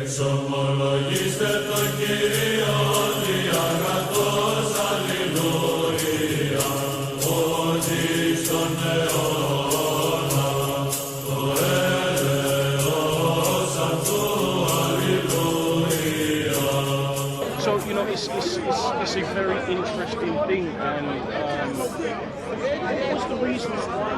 Εξομολογήστε το Κύριο διαγραφός, αλληλούια, ότι στον αιώνα το έλεος αυτού, αλληλούια. So, it's a very interesting thing, and what's the reason why?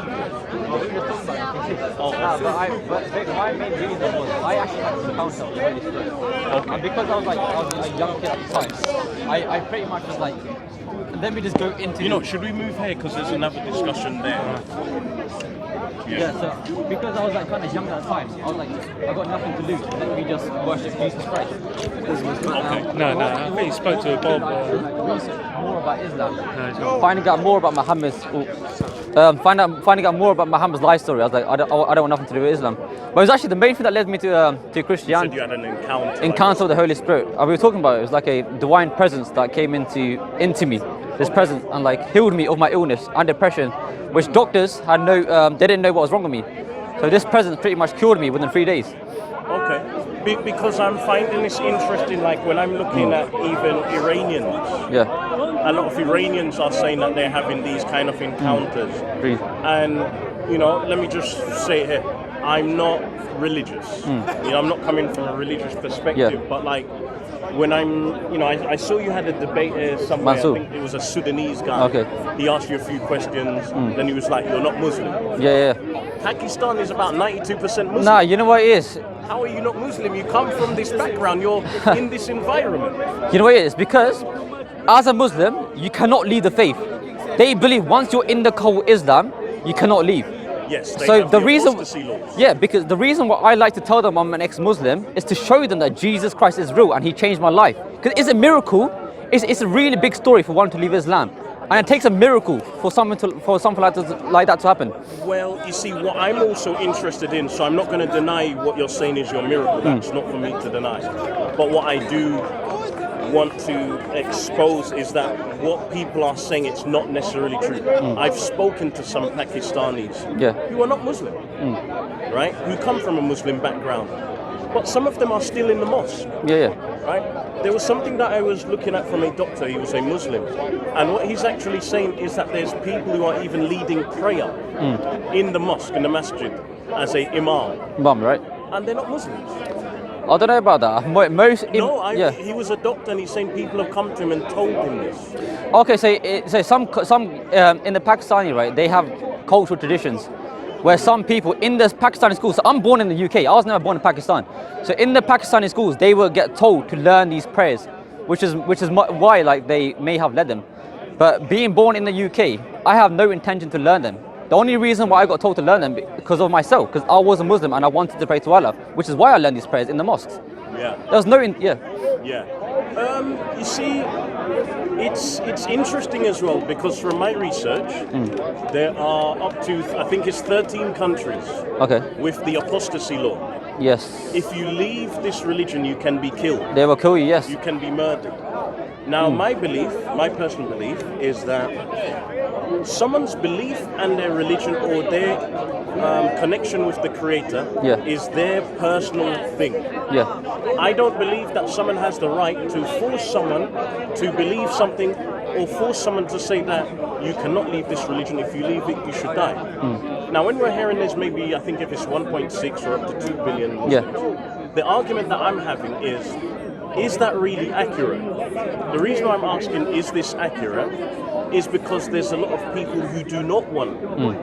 But my main reason was I actually had to encounter the Holy Spirit. Okay. And because I was a young kid at the time, I pretty much was like, let me just go into... Should we move here? Because there's another discussion there. Yeah, so because I was like kind of young at the time, I was like, I got nothing to lose. Let me just worship Jesus Christ. Okay. No, I think he spoke to Bob. Research more about Islam, finding out more about finding out more about Muhammad's life story. I was like, I don't want nothing to do with Islam. But it was actually the main thing that led me to Christianity. You said you had an encounter. Encounter with the Holy Spirit. We were talking about it. It was like a divine presence that came into me. This presence and like healed me of my illness and depression, which doctors had they didn't know what was wrong with me. So this presence pretty much cured me within 3 days. Okay. Because I'm finding this interesting, like when I'm looking at even Iranians. Yeah. A lot of Iranians are saying that they're having these kind of encounters. And, let me just say it here, I'm not religious. I'm not coming from a religious perspective, but like, when I saw you had a debate somewhere. Mansour. I think it was a Sudanese guy. Okay. He asked you a few questions, then he was like, you're not Muslim. Yeah. Pakistan is about 92% Muslim. Nah, you know what it is? How are you not Muslim? You come from this background, you're in this environment. You know what it is? Because as a Muslim, you cannot leave the faith. They believe once you're in the cult Islam, you cannot leave. Yes, they so have the reason, laws. yeah, because the reason why I like to tell them I'm an ex-Muslim is to show them that Jesus Christ is real and He changed my life. Because it's a miracle. It's a really big story for one to leave Islam, and it takes a miracle for something like that to happen. Well, you see, what I'm also interested in, so I'm not going to deny what you're saying is your miracle. That's not for me to deny. But what I do want to expose is that what people are saying, it's not necessarily true. I've spoken to some Pakistanis who are not Muslim, right? Who come from a Muslim background. But some of them are still in the mosque. Right? There was something that I was looking at from a doctor. He was a Muslim. And what he's actually saying is that there's people who are even leading prayer in the mosque, in the masjid, as a imam. Right? And they're not Muslims. I don't know about that. He was a doctor and he's saying people have come to him and told him this. Okay, so some in the Pakistani, right, they have cultural traditions where some people in the Pakistani schools, so I'm born in the UK, I was never born in Pakistan. So in the Pakistani schools, they will get told to learn these prayers, which is why like they may have led them. But being born in the UK, I have no intention to learn them. The only reason why I got told to learn them because of myself, because I was a Muslim and I wanted to pray to Allah, which is why I learned these prayers in the mosques. There's no, you see, it's interesting as well because from my research, there are up to, I think it's 13 countries with the apostasy law. Yes. If you leave this religion, you can be killed. They will kill you, yes. You can be murdered. Now, my personal belief is that someone's belief and their religion or their connection with the Creator is their personal thing. I don't believe that someone has the right to force someone to believe something or force someone to say that you cannot leave this religion. If you leave it, you should die. Now, when we're hearing this, maybe I think if it's 1.6 or up to 2 billion Muslims, the argument that I'm having is that really accurate? The reason why I'm asking, is this accurate, is because there's a lot of people who do not want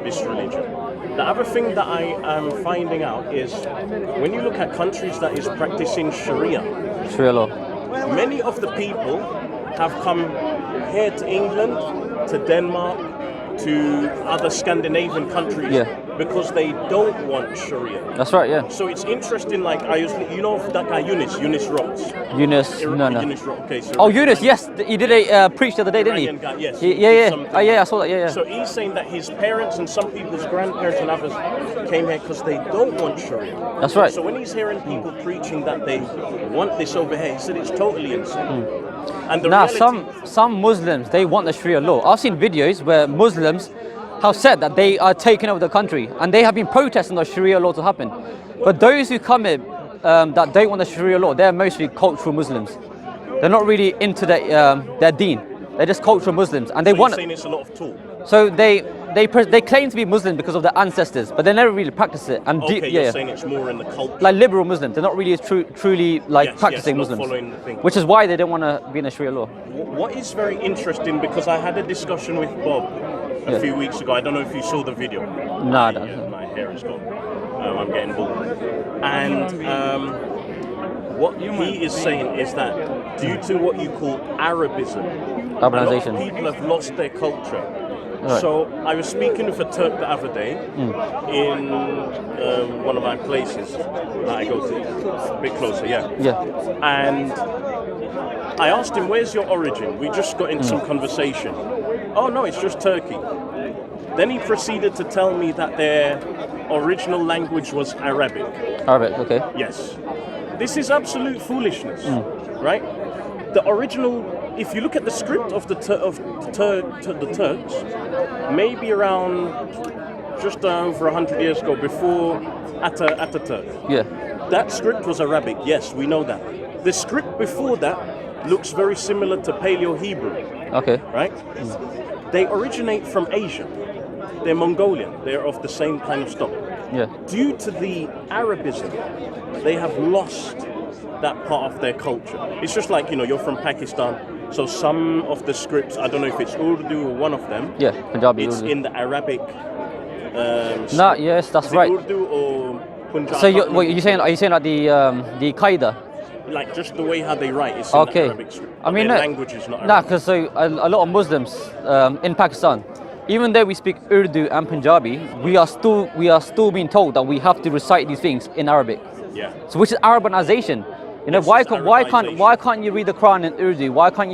this religion. The other thing that I am finding out is when you look at countries that is practicing Sharia law, many of the people have come here to England, to Denmark, to other Scandinavian countries because they don't want Sharia. That's right, So it's interesting, like that guy Yunus Rocks. Yunus, no. Yunus Rocks, okay. So Yunus, yes, he did a preach the other day, didn't he? Guy, yes. I saw that, So he's saying that his parents and some people's grandparents and others came here because they don't want Sharia. That's right. So when he's hearing people preaching that they want this over here, he said it's totally insane. And the reality, some Muslims, they want the Sharia law. I've seen videos where Muslims have said that they are taking over the country and they have been protesting the Sharia law to happen. But those who come in that don't want the Sharia law, they're mostly cultural Muslims. They're not really into their deen. They're just cultural Muslims, and they So want. you're saying it's a lot of talk. So they claim to be Muslim because of their ancestors, but they never really practice it. And Okay, you're saying it's more in the culture. like liberal Muslims, they're not really truly like Yes, practicing not Muslims, following the thing. which is why they don't want to be in the Sharia law. What is very interesting, because I had a discussion with Bob a few weeks ago. I don't know if you saw the video. No, I don't. My hair is gone. I'm getting bald. And what he is saying is that due to what you call Arabism, Urbanization. a lot of people have lost their culture. Right. So I was speaking with a Turk the other day in one of my places that I go to, a bit closer, yeah. And I asked him, where's your origin? We just got in some conversation. Oh no, it's just Turkey. Then he proceeded to tell me that their original language was Arabic. Arabic, okay. Yes. This is absolute foolishness, right? The original, if you look at the script of the Turks, maybe around just over 100 years ago, before Ataturk. Yeah. That script was Arabic, yes, we know that. The script before that looks very similar to Paleo-Hebrew, Okay. right? They originate from Asia. They're Mongolian. They're of the same kind of stock. Yeah. Due to the Arabism, they have lost that part of their culture. It's just like, you're from Pakistan, so some of the scripts, I don't know if it's Urdu or one of them. Yeah, Punjabi. It's Urdu. in the Arabic. No, yes, that's is it right. Urdu or Punjabi? So are you saying like the Qaeda? Like just the way how they write, it's in the Okay. Arabic script. I mean, their no, language is not nah, Arabic. because a lot of Muslims in Pakistan, even though we speak Urdu and Punjabi, we are still being told that we have to recite these things in Arabic. Yeah. So which is Arabanization. Yes, why it's can't you read the Quran in Urdu? Why can't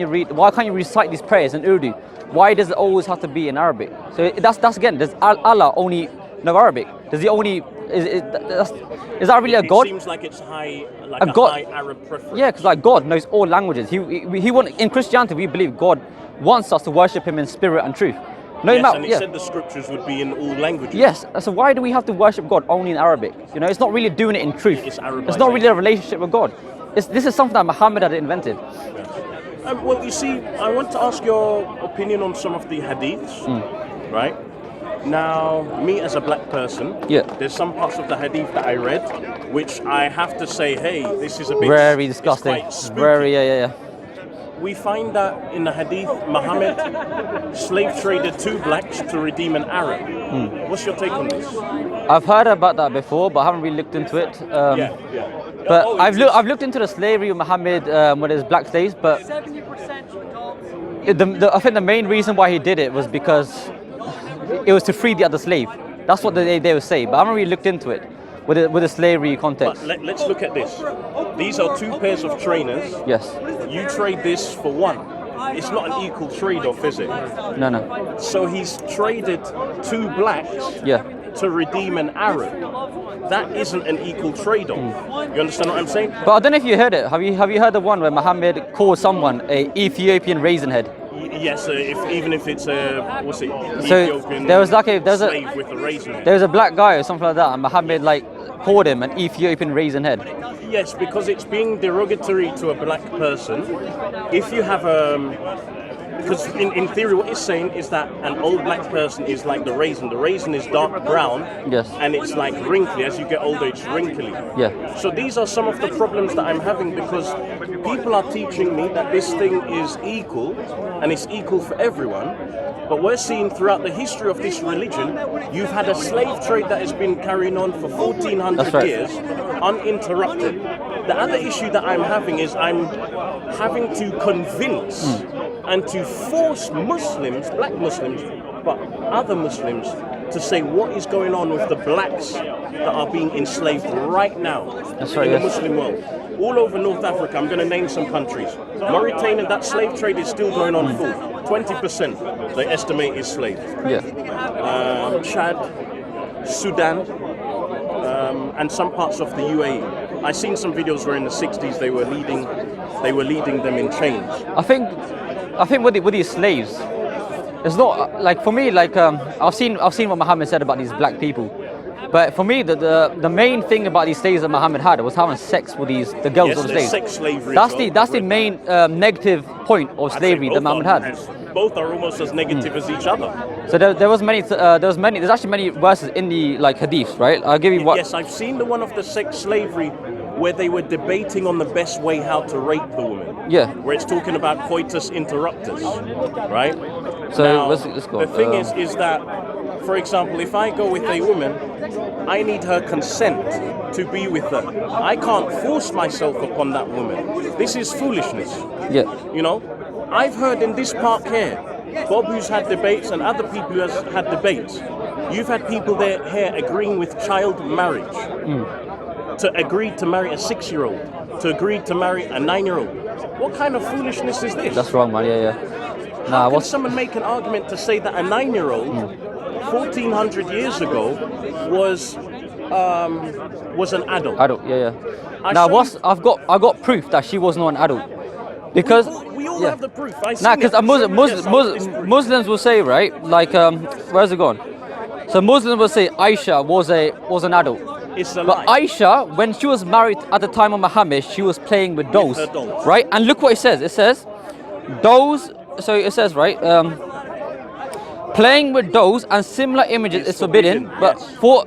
you recite these prayers in Urdu? Why does it always have to be in Arabic? So that's again, does Allah only know Arabic? Does he only is that really a God? It seems like it's high Arab preference. Yeah, because like God knows all languages. In Christianity we believe God wants us to worship Him in spirit and truth. No Yes, matter. and he said the scriptures would be in all languages. Yes, so why do we have to worship God only in Arabic? It's not really doing it in truth. It's It's not really a relationship with God. This is something that Muhammad had invented. Well, you see, I want to ask your opinion on some of the hadiths, right? Now, me as a black person, there's some parts of the hadith that I read, which I have to say, hey, this is a bit Very disgusting. It's quite spooky. Very, yeah. We find that in the hadith, Muhammad slave traded 2 blacks to redeem an Arab. What's your take on this? I've heard about that before, but I haven't really looked into it. Yeah. But I've looked into the slavery of Muhammad with his black slaves, but 70% I think the main reason why he did it was because it was to free the other slave. That's what they would say, but I haven't really looked into it with the slavery context. But let's look at this. These are 2 pairs of trainers. Yes. You trade this for 1. It's not an equal trade-off, is it? No. So he's traded 2 blacks to redeem an Arab. That isn't an equal trade-off. You understand what I'm saying? But I don't know if you heard it. Have you heard the one where Muhammad called someone a Ethiopian raisin head? Yes, even if it's a So Ethiopian there was slave with a raisin head. there was a black guy or something like that, and Muhammad called him an Ethiopian raisin head. Yes, because it's being derogatory to a black person. If you have because in theory what it's saying is that an old black person is like the raisin. The raisin is dark brown. Yes. And it's like wrinkly. As you get older, it's wrinkly. Yeah. So these are some of the problems that I'm having, because people are teaching me that this thing is equal and it's equal for everyone. But we're seeing throughout the history of this religion, you've had a slave trade that has been carrying on for 1400 years, uninterrupted. The other issue that I'm having is I'm having to convince and to force Muslims, black Muslims, but other Muslims, to say what is going on with the blacks that are being enslaved right now in the Muslim world. All over North Africa, I'm going to name some countries. Mauritania, that slave trade is still going on full. 20% they estimate is slaves. Chad, Sudan, and some parts of the UAE. I've seen some videos where in the 60s they were leading them in chains. I think with these slaves, it's not like for me. I've seen what Muhammad said about these black people, But for me, the main thing about these slaves that Muhammad had was having sex with the girls Yes, of the there's slaves. sex slavery. That's the main negative point of slavery that Muhammad had. Both are almost as negative as each other. So there's actually many verses in the like hadiths, right? I'll give you what. Yes, I've seen the one of the sex slavery where they were debating on the best way how to rape the woman. Yeah. Where it's talking about coitus interruptus, right? So now, let's go. The thing is that, for example, if I go with a woman, I need her consent to be with her. I can't force myself upon that woman. This is foolishness. Yeah. You know, I've heard in this park here, Bob who's had debates and other people who has had debates. You've had people there here agreeing with child marriage. To agree to marry a 6-year-old, to agree to marry a 9-year-old. What kind of foolishness is this? That's wrong, man. Yeah. How can someone make an argument to say that a 9-year-old, 1400 years ago, was an adult? Adult, yeah. I've got proof that she was not an adult, because we all have the proof. Because Muslims will say, right, like where's it gone? So Muslims will say Aisha was an adult. It's a But lie. Aisha, when she was married at the time of Muhammad, she was playing with dolls, her dolls. right? And look what it says. It says, dolls. So it says, right, playing with dolls and similar images is forbidden. But yes. for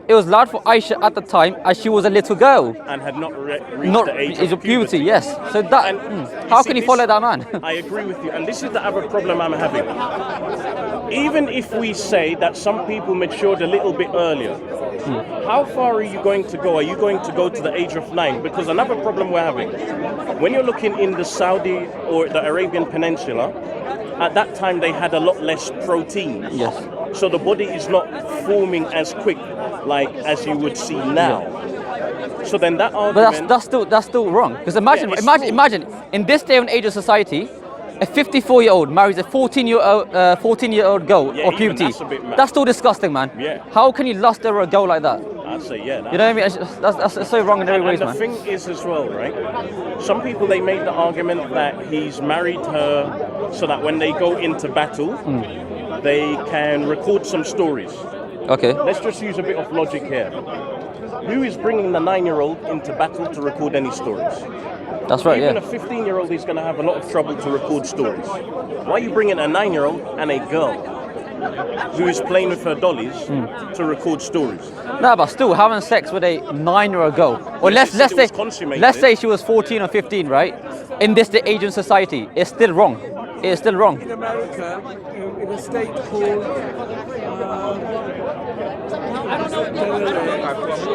it was allowed for Aisha at the time, as she was a little girl, And had not reached the age of puberty. Yes. So that how can you follow that man? I agree with you, and this is the other problem I'm having. Even if we say that some people matured a little bit earlier, how far are you going to go? Are you going to go to the age of 9? Because another problem we're having, when you're looking in the Saudi or the Arabian Peninsula, at that time they had a lot less protein. Yes. So the body is not forming as quick, like as you would see now. So then that argument. But that's still wrong. Because imagine in this day and age of society, a 54-year-old marries a 14-year-old girl Yeah, of even puberty. that's a bit mad. That's still disgusting, man. Yeah. How can you lust over a girl like that? I'd say, yeah. You know what I mean? That's so wrong in every way, And the man. thing is as well, right? Some people, they make the argument that he's married her so that when they go into battle, they can record some stories. Okay. Let's just use a bit of logic here. Who is bringing the 9-year-old into battle to record any stories? That's right, Even yeah. a 15-year-old is going to have a lot of trouble to record stories. Why are you bringing a 9-year-old and a girl who is playing with her dollies to record stories? No, but still having sex with a 9-year-old girl, or Yes, it was consummated. let's say she was 14 or 15, right? In this day Asian society, it's still wrong. It's still wrong. In America, in a state called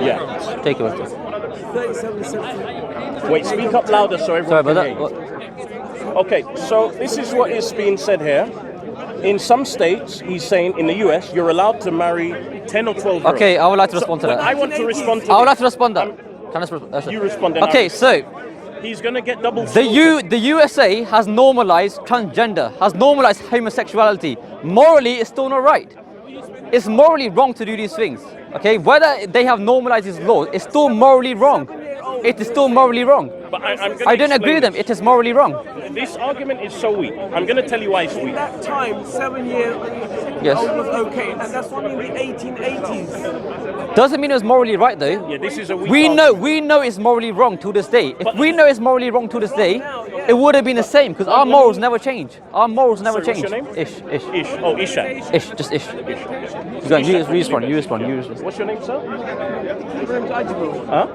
Yeah. Take it with you. 37. Wait, speak up louder so Sorry everyone about can that. hear you. Okay, so this is what is being said here. In some states, he's saying in the US, you're allowed to marry 10 or 12 girls. Okay, I would like to respond to that. I want to respond to I would this. like to respond to that. Can I respond? You respond then. Okay, so He's going to get double the USA has normalized transgender, has normalized homosexuality. Morally, it's still not right. It's morally wrong to do these things. Okay, whether they have normalized these laws, it's still morally wrong. It is still morally wrong. But I'm gonna I don't agree explain with them. this. It is morally wrong. This argument is so weak. I'm going to tell you why it's weak. At that time, 7-year-old Yes. was okay, and that's not in the 1880s. Doesn't mean it was morally right though. Yeah, this is a weak We argument. know it's morally wrong to this day. If But- we know it's morally wrong to this day, it would have been the same because our morals never change. Our morals never Sorry, change. what's your name? Ish. Ish. Oh, Isha. Ish, just ish. You go, you respond. What's your name, sir? My name's Ajmal. Huh?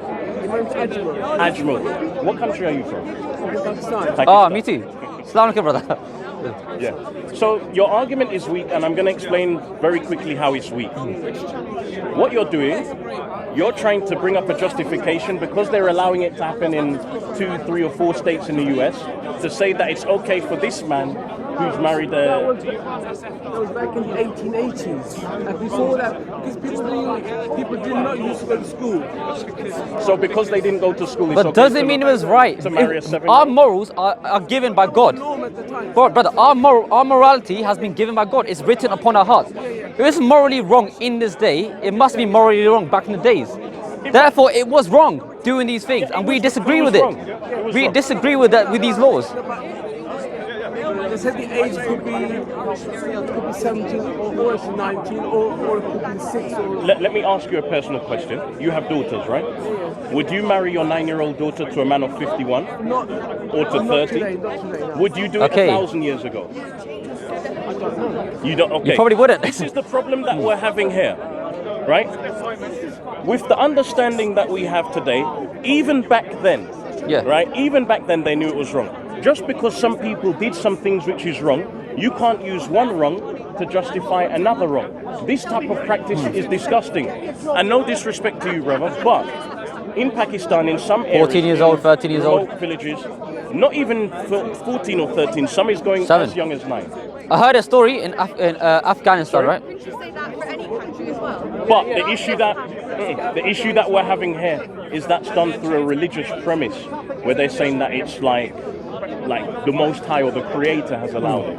My name's Ajmal. Ajmal. What country are you from? Pakistan. Oh, Pakistan. me too. Islamic, brother. Yeah. So your argument is weak, and I'm going to explain very quickly how it's weak. What you're doing, you're trying to bring up a justification because they're allowing it to happen in 2, 3, or 4 states in the US to say that it's okay for this man who's married That a. was back in the 1880s. And before that, because people did not used to go to school. So because they didn't go to school, it's But okay doesn't to- mean it was right. to marry a If 7-year-old. our morals are given by God. Norm at the time. Brother, our morality has been given by God. It's written upon our hearts. If it's morally wrong in this day, it must be morally wrong back in the days. Therefore, it was wrong doing these things, and we disagree with it. wrong. It was We wrong. disagree with that with these laws. The they said the age could be 17 or it's 19 or it could be 6 or... Let me ask you a personal question. You have daughters, right? Would you marry your 9-year-old daughter to a man of 51? Not, or to 30? Not today, no. Would you do it 1,000 years ago? I don't know. You don't? Okay. You probably wouldn't. This is the problem that we're having here, right? With the understanding that we have today, even back then, right? Even back then they knew it was wrong. Just because some people did some things which is wrong, you can't use one wrong to justify another wrong. This type of practice is disgusting. And no disrespect to you, brother, but in Pakistan, in some areas, 14 years old, 13 years old, villages, not even 14 or 13, some is going 7. as young as 9. I heard a story in Afghanistan, right? Would you say that for any country as well? But the issue that we're having here is that's done through a religious premise, where they're saying that it's like the Most High or the Creator has allowed it.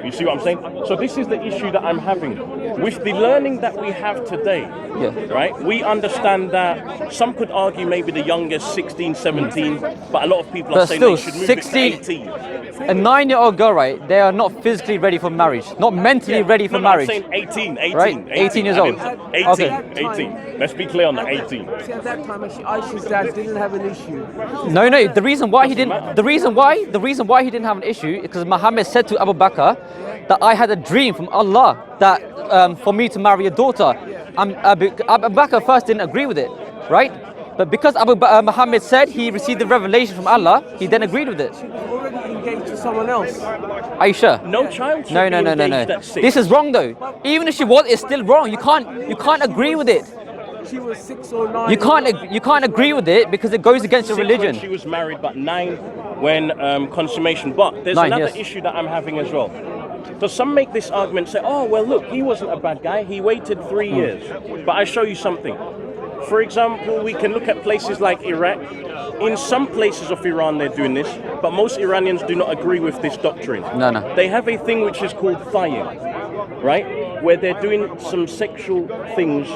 You see what I'm saying? So this is the issue that I'm having. With the learning that we have today, right, we understand that some could argue maybe the youngest 16, 17, but a lot of people are saying they should move 16, it to 18. A 9-year-old girl, right, they are not physically ready for marriage, not mentally ready for marriage. I'm saying 18, right? 18 years old. 18, Okay. 18. Let's be clear on that, 18. See, at that time, Aisha's dad didn't have an issue. No. The reason why he didn't. The reason why he didn't have an issue is because Muhammad said to Abu Bakr that I had a dream from Allah that for me to marry a daughter. Abu Bakr first didn't agree with it, right? But because Muhammad said he received the revelation from Allah, he then agreed with it. She was already engaged to someone else. Are you sure? No child should No. be engaged at 6. This is wrong though. Even if she was, it's still wrong. You can't agree with it. She was 6 or 9. You can't agree with it because it goes against your 6 religion. when she was married, but 9 when consummation. But there's 9, another yes. issue that I'm having as well. So some make this argument, say, oh, well, look, he wasn't a bad guy. He waited 3 years. But I show you something. For example, we can look at places like Iraq. In some places of Iran, they're doing this, but most Iranians do not agree with this doctrine. No. They have a thing which is called thigh-in, right? Where they're doing some sexual things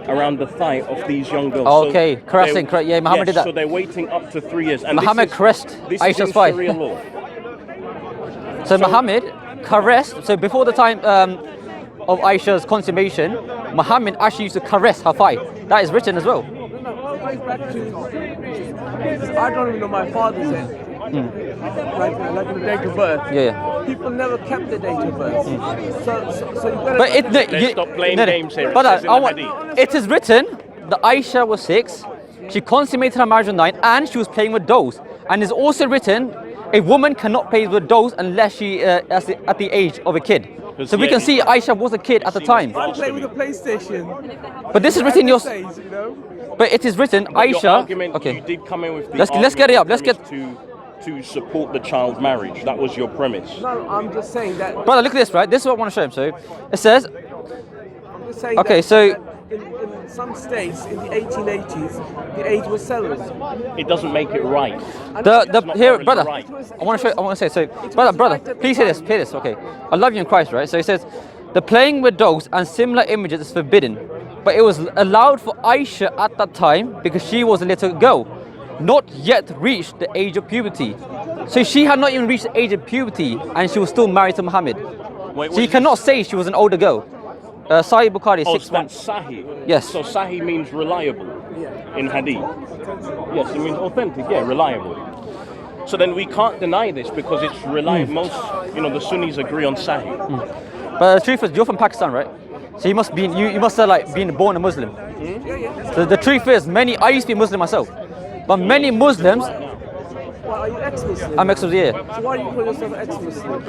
around the thigh of these young girls. Okay, so caressing. Yeah, Muhammad did that. So they're waiting up to 3 years. And Muhammad caressed this Aisha's is thigh. Sharia law. So Muhammad caressed. So before the time of Aisha's consummation, Muhammad actually used to caress her thigh. That is written as well. No, going back to... I don't even know my father's age. Like the date of birth. Yeah. People never kept the date of birth. So you better... But Let's stop playing games here. But It says in the hadith. it is written that Aisha was 6, she consummated her marriage at 9, and she was playing with dolls. And it's also written, a woman cannot play with dolls unless she at the age of a kid. So we can see Aisha was a kid at the time. I play with a PlayStation. But this is written in your... Days, you know? But it is written, But Aisha... your argument, Okay. you did come in with the Let's get it up. Let's get... to support the child marriage. That was your premise. No, I'm just saying that... Brother, look at this, right? This is what I want to show him. So it says... I'm just saying Okay, that, so- that in some states, in the 1880s, the age was 7. It doesn't make it right. Here, morally brother, right. I want to say, so, brother, please hear this, okay. I love you in Christ, right? So he says, the playing with dogs and similar images is forbidden, but it was allowed for Aisha at that time because she was a little girl, not yet reached the age of puberty. So she had not even reached the age of puberty and she was still married to Muhammad. Wait, So you cannot say she was an older girl. Sahih Bukhari, Oh, 6 so that's Sahih. Yes. So Sahih means reliable in Hadith. Yes, it means authentic. Yeah, reliable. So then we can't deny this because it's reliable. Most, the Sunnis agree on Sahih. But the truth is, you're from Pakistan, right? So you must have like been born a Muslim. So the truth is, I used to be Muslim myself, but many Muslims. Well, are you ex-Muslim? I'm ex-Muslim. Yeah. So why do you call yourself ex-Muslim?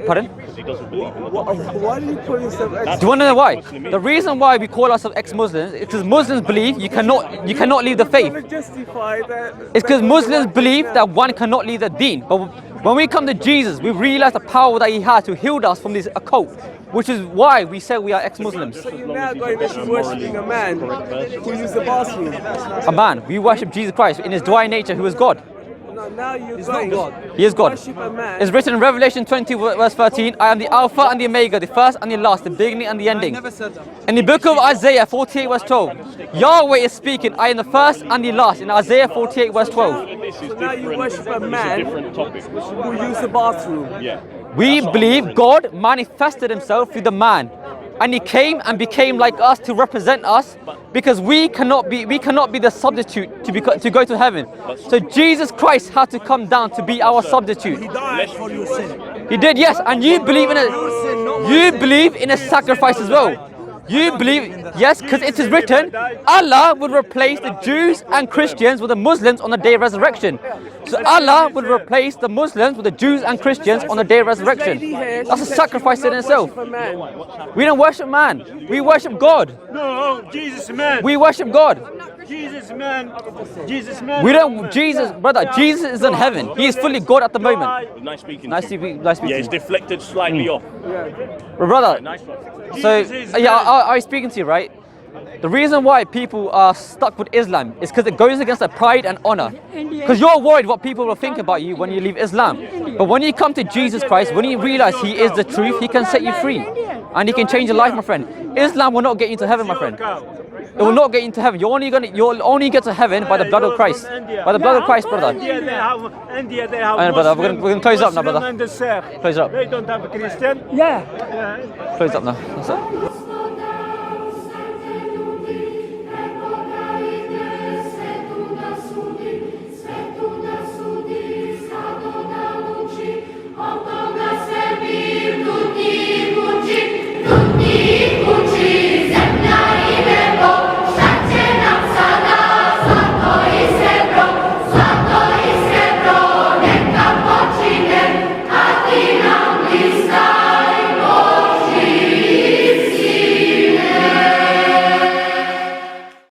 Pardon? Because he doesn't believe in it. Why do you call yourself ex-Muslim? Do you want to know why? Muslim is. The reason why we call ourselves ex-Muslims is because Muslims believe you cannot leave the faith. Justify that. It's because Muslims believe that one cannot leave the deen. But when we come to Jesus, we realize the power that he has to heal us from this occult, which is why we say we are ex-Muslims. So you're now going to be worshipping a man who used the bathroom. A man, we worship Jesus Christ in his divine nature, who is God. No, now you're going. He is God. Worship a man. It's written in Revelation 20 verse 13, I am the Alpha and the Omega, the first and the last, the beginning and the ending. In the book of Isaiah 48 verse 12, Yahweh is speaking, I am the first and the last, in Isaiah 48 verse 12. this is So now you different. worship a It's man a different topic. who used the bathroom. Yeah. We That's what I'm believe saying. God manifested himself through the man. And he came and became like us to represent us, because we cannot be the substitute to go to heaven. So Jesus Christ had to come down to be our substitute. He died for your sin. He did, yes, and you believe in a sacrifice as well. You believe, yes, because it is written, Allah will replace the Jews and Christians with the Muslims on the day of resurrection. So Allah will replace the Muslims with the Jews and Christians on the day of resurrection. That's a sacrifice in itself. We don't worship man, we worship God. No, Jesus man. We worship God. Jesus man. Jesus man. We don't, Jesus, brother, Jesus is in heaven. He is fully God at the moment. Nice speaking. Nice to to you. be, nice to Yeah, meet it's you. deflected slightly off. But brother, Nice one. so Jesus is yeah, man. I was speaking to you, right? The reason why people are stuck with Islam is because it goes against their pride and honor. Because you're worried what people will think about you when you leave Islam. But when you come to Jesus Christ, when you realize He is the truth, He can set you free. And He can change your life, my friend. Islam will not get you to heaven, my friend. It will not get you into heaven. You'll only get to heaven by the blood of Christ. By the blood of Christ, brother. India they have Alright, brother, we're Muslim, gonna close up now, Muslim brother. and the Sikh. Close up. They don't have a Christian. Yeah. Close up now. That's it.